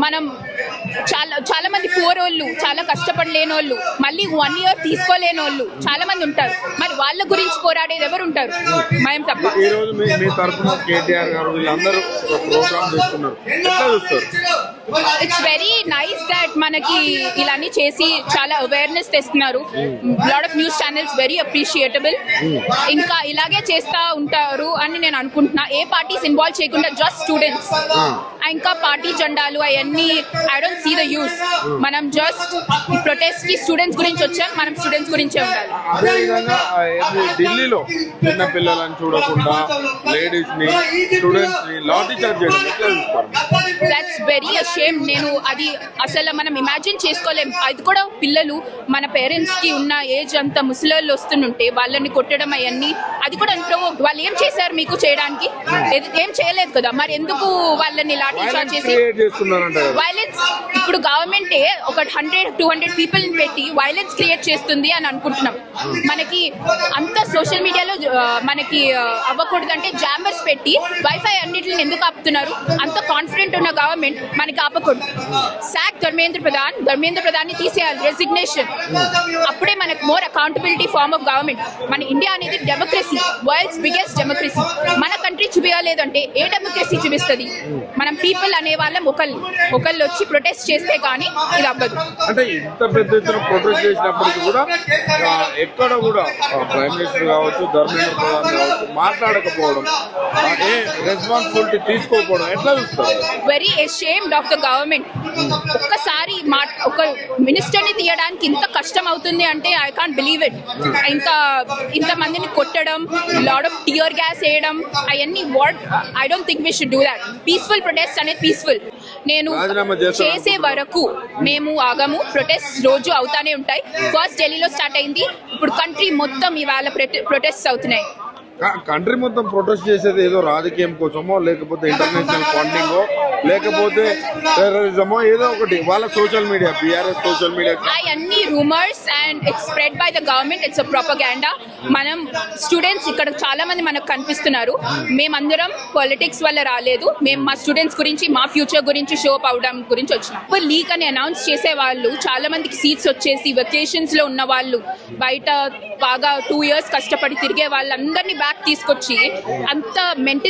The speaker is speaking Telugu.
మనం చాలా మంది పూర్ వాళ్ళు, చాలా కష్టపడలేని వాళ్ళు, మళ్ళీ 1 year తీసుకోలేని వాళ్ళు చాలా మంది ఉంటారు. మరి వాళ్ళ గురించి పోరాడేది ఎవరు ఉంటారు? మేము తప్ప. ఈ రోజు మీ తరఫున కేటీఆర్ గారు వీళ్ళందరూ ప్రోగ్రామ్ చేస్తున్నారు, ఎట్లా చూస్తారు? ఇట్స్ వెరీ నైస్ దట్ మనకి ఇలాని చేసి చాలా అవేర్నెస్ తెస్తున్నారు. Lot of news channels very appreciable. ఇంకా ఇలాగే చేస్తా ఉంటారు అని నేను అనుకుంటున్నా. ఏ పార్టీస్ ఇన్వాల్వ్ చేయకుండా జస్ట్ స్టూడెంట్స్. ఇంకా పార్టీ జెండాలు అవన్నీ I don't see the use. మనం జస్ట్ ప్రొటెస్ట్ కి స్టూడెంట్స్ గురించి వచ్చాం, మనం స్టూడెంట్స్ గురించే ఉండాలి. అదేవిధంగా ఢిల్లీలో చిన్న పిల్లలను చూడకుండా లేడీస్ ని, స్టూడెంట్స్ ని లాఠీ చార్జ్ చేయడం ఎట్లా చూస్తారు? That's very ashamed. నేను అది అసలు మనం ఇమాజిన్ చేసుకోలేం. అది కూడా పిల్లలు, మన పేరెంట్స్ కి ఉన్న ఏజ్ అంతా ముసలోళ్ళు వస్తుంటే వాళ్ళని కొట్టడం అవన్నీ, అది కూడా అన్ప్రొవోక్డ్. వాళ్ళు ఏం చేశారు మీకు చేయడానికి? ఏం చేయలేదు కదా, మరి ఎందుకు వాళ్ళని లాఠీ చార్జ్ చేసి వైలెన్స్? ఇప్పుడు గవర్నమెంటే ఒక 100-200 పీపుల్ పెట్టి వైలెన్స్ క్రియేట్ చేస్తుంది అని అనుకుంటున్నాం. మనకి అంత సోషల్ మీడియాలో మనకి అవ్వకూడదంటే జామర్స్ పెట్టి వైఫై అన్నిటిని ఎందుకు ఆపుతున్నారు? అంత కాన్ఫిడెంట్ ఉన్న గవర్నమెంట్ మనకి ఆపకూడదు. సాక్ ధర్మేంద్ర ప్రధాన్ ని తీసేయాలి, రెసిగ్నేషన్. అప్పుడే మనకు more accountability form of government. మన ఇండియా అనేది డెమోక్రసీ, వరల్డ్స్ బిగ్గెస్ట్ డెమోక్రసీ. మన కంట్రీ చూపించలేదంటే ఏ డెమోక్రసీ చూపిస్తుంది? మనం పీపుల్ అనే వాళ్ళం ఒకళ్ళు వచ్చి ప్రొటెస్ట్ చేస్తే కానీ ఇది అవ్వదు. అంటే ఇంత పెద్ద ఎత్తున ప్రొటెస్ట్ చేసినప్పటికీ కూడా ఎక్కడ కూడా ప్రైమ్ మినిస్టర్ కావచ్చు, ధర్మేంద్ర ప్రధాన్ కావచ్చు మాట్లాడకపోవడం, ఏ రెస్పాన్సిబిలిటీ తీసుకోకపోవడం ఎట్లా చూస్తారు? Very ashamed of the government. ఒక్కసారి ఒక మినిస్టర్ ని తీయడానికి ఇంత కష్టం అవుతుంది అంటే ఐ కాంట్ బిలీవ్ ఇట్. ఇంకా ఇంతమందిని కొట్టడం, లాట్ ఆఫ్ టియర్ గ్యాస్ వేయడం అవన్నీ what I don't think we should do that. Peaceful protest అనేది పీస్ఫుల్. నేను చేసే వరకు మేము ఆగము. ప్రొటెస్ట్ రోజు అవుతానే ఉంటాయి. ఫస్ట్ ఢిల్లీలో స్టార్ట్ అయింది, ఇప్పుడు కంట్రీ మొత్తం ఇవాళ ప్రొటెస్ట్ అవుతున్నాయి. కంట్రీ మొత్తం ప్రొటెస్ట్ చేసేది ఏదో రాజకీయం కోసమో, లేకపోతే ఇంటర్నేషనల్ ఫండింగో, లేకపోతే టెర్రరిజమో, ఏదో ఒకటి వాళ్ళ social media, BRS social media అన్ని rumours and it's spread by the government. It's a propaganda. మనం స్టూడెంట్స్ ఇక్కడ చాలా మంది మనకు కనిపిస్తున్నారు. మేమందరం పాలిటిక్స్ వల్ల రాలేదు. మేము మా స్టూడెంట్స్ గురించి, మా ఫ్యూచర్ గురించి షో అప్ అవడం గురించి వచ్చినాం. ఇప్పుడు లీక్ అని అనౌన్స్ చేసే వాళ్ళు చాలా మందికి సీట్స్ వచ్చేసి వెకేషన్స్ లో ఉన్న వాళ్ళు, బయట బాగా 2 years కష్టపడి తిరిగే వాళ్ళందరినీ బ్యాక్ తీసుకొచ్చి అంత మెంటల్